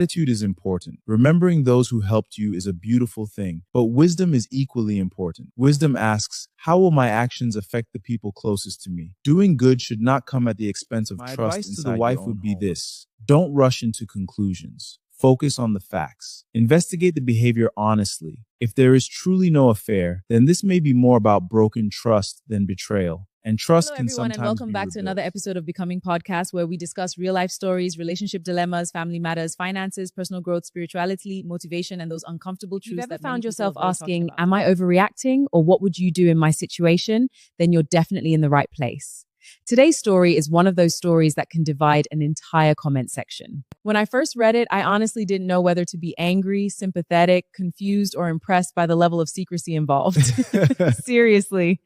Gratitude is important. Remembering those who helped you is a beautiful thing, but wisdom is equally important. Wisdom asks, how will my actions affect the people closest to me? Doing good should not come at the expense of trust. My advice to the wife would be this: don't rush into conclusions. Focus on the facts. Investigate the behavior honestly. If there is truly no affair, then this may be more about broken trust than betrayal. And trust Hello, can everyone, sometimes and welcome be back to rebuilt. another episode of Becoming Podcast, where we discuss real life stories, relationship dilemmas, family matters, finances, personal growth, spirituality, motivation, and those uncomfortable truths. If you've ever found yourself asking, am I overreacting, or what would you do in my situation? Then you're definitely in the right place. Today's story is one of those stories that can divide an entire comment section. When I first read it, I honestly didn't know whether to be angry, sympathetic, confused, or impressed by the level of secrecy involved. Seriously.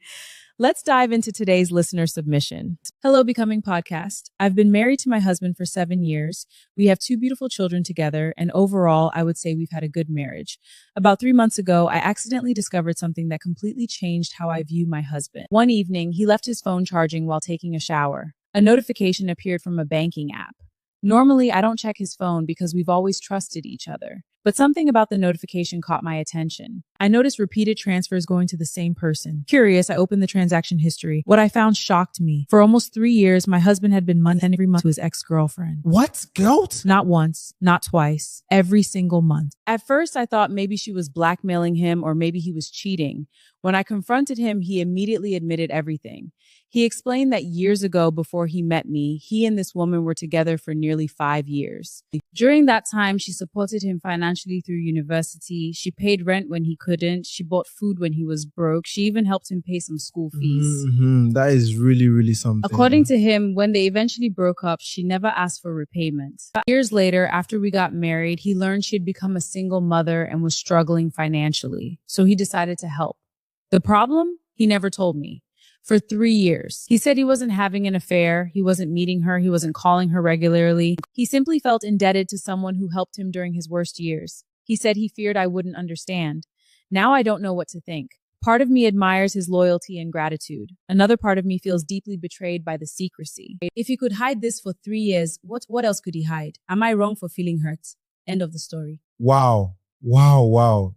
Let's dive into today's listener submission. Hello, Becoming Podcast. I've been married to my husband for 7 years. We have 2 beautiful children together, and overall, I would say we've had a good marriage. About 3 months ago, I accidentally discovered something that completely changed how I view my husband. One evening, he left his phone charging while taking a shower. A notification appeared from a banking app. Normally, I don't check his phone because we've always trusted each other. But something about the notification caught my attention. I noticed repeated transfers going to the same person. Curious, I opened the transaction history. What I found shocked me. For almost 3 years, my husband had been sending every month to his ex-girlfriend. What? Goat? Not once, not twice, every single month. At first, I thought maybe she was blackmailing him or maybe he was cheating. When I confronted him, he immediately admitted everything. He explained that years ago, before he met me, he and this woman were together for nearly 5 years. During that time, she supported him financially through university. She paid rent when he couldn't. She bought food when he was broke. She even helped him pay some school fees. That is really, really something. According to him, when they eventually broke up, she never asked for repayment. Years later, after we got married, he learned she had become a single mother and was struggling financially. So he decided to help. The problem? He never told me. For 3 years. He said he wasn't having an affair. He wasn't meeting her. He wasn't calling her regularly. He simply felt indebted to someone who helped him during his worst years. He said he feared I wouldn't understand. Now I don't know what to think. Part of me admires his loyalty and gratitude. Another part of me feels deeply betrayed by the secrecy. If he could hide this for 3 years, what else could he hide? Am I wrong for feeling hurt? End of the story. Wow.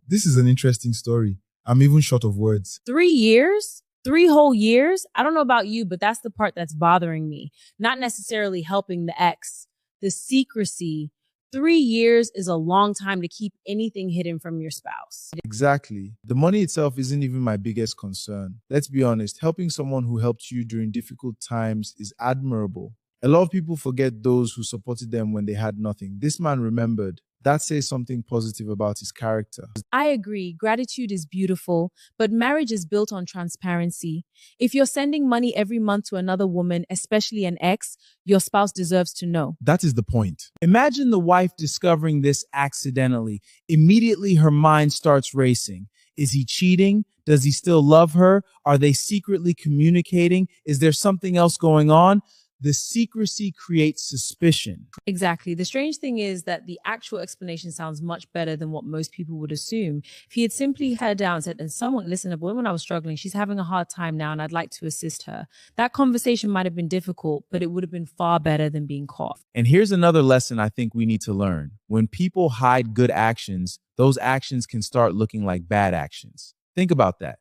This is an interesting story. I'm even short of words. 3 years? 3 whole years? I don't know about you, but that's the part that's bothering me. Not necessarily helping the ex. The secrecy. 3 years is a long time to keep anything hidden from your spouse. Exactly. The money itself isn't even my biggest concern. Let's be honest, helping someone who helped you during difficult times is admirable. A lot of people forget those who supported them when they had nothing. This man remembered. That says something positive about his character. I agree. Gratitude is beautiful, but marriage is built on transparency. If you're sending money every month to another woman, especially an ex, your spouse deserves to know. That is the point. Imagine the wife discovering this accidentally. Immediately her mind starts racing. Is he cheating? Does he still love her? Are they secretly communicating? Is there something else going on? The secrecy creates suspicion. Exactly. The strange thing is that the actual explanation sounds much better than what most people would assume. If he had simply had down and said, and someone, listen, a boy, when I was struggling, she's having a hard time now and I'd like to assist her. That conversation might have been difficult, but it would have been far better than being caught. And here's another lesson I think we need to learn. When people hide good actions, those actions can start looking like bad actions. Think about that.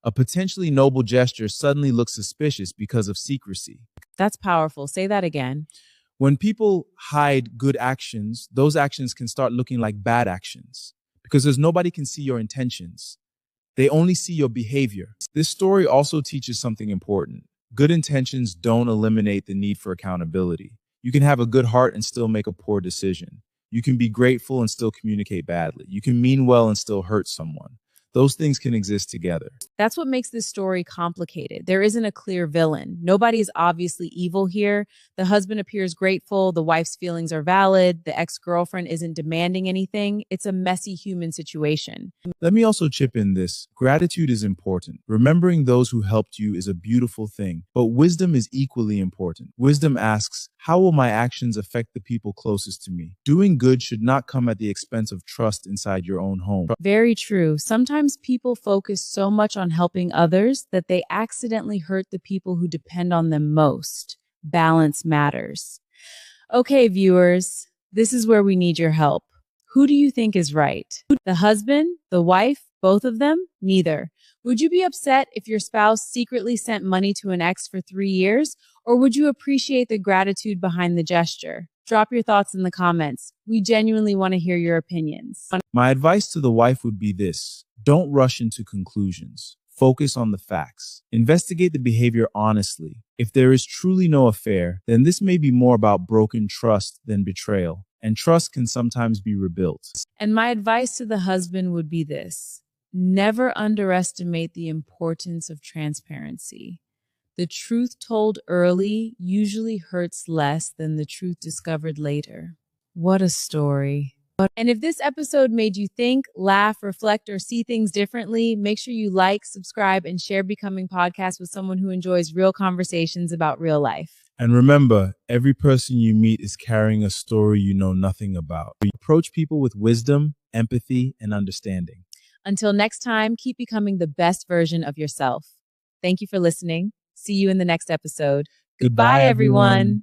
A potentially noble gesture suddenly looks suspicious because of secrecy. That's powerful. Say that again. When people hide good actions, those actions can start looking like bad actions because nobody can see your intentions. They only see your behavior. This story also teaches something important. Good intentions don't eliminate the need for accountability. You can have a good heart and still make a poor decision. You can be grateful and still communicate badly. You can mean well and still hurt someone. Those things can exist together. That's what makes this story complicated. There isn't a clear villain. Nobody is obviously evil here. The husband appears grateful. The wife's feelings are valid. The ex-girlfriend isn't demanding anything. It's a messy human situation. Let me also chip in this. Gratitude is important. Remembering those who helped you is a beautiful thing, but wisdom is equally important. Wisdom asks, how will my actions affect the people closest to me? Doing good should not come at the expense of trust inside your own home. Very true. Sometimes people focus so much on helping others that they accidentally hurt the people who depend on them most. Balance matters. Okay, viewers, This is where we need your help. Who do you think is right? The husband, the wife, both of them? Neither. Would you be upset if your spouse secretly sent money to an ex for 3 years? Or would you appreciate the gratitude behind the gesture? Drop your thoughts in the comments. We genuinely want to hear your opinions. My advice to the wife would be this: don't rush into conclusions. Focus on the facts. Investigate the behavior honestly. If there is truly no affair, then this may be more about broken trust than betrayal, and trust can sometimes be rebuilt. And my advice to the husband would be this: never underestimate the importance of transparency. The truth told early usually hurts less than the truth discovered later. What a story. And if this episode made you think, laugh, reflect, or see things differently, make sure you like, subscribe, and share Becoming Podcast with someone who enjoys real conversations about real life. And remember, every person you meet is carrying a story you know nothing about. Approach people with wisdom, empathy, and understanding. Until next time, keep becoming the best version of yourself. Thank you for listening. See you in the next episode. Goodbye, everyone.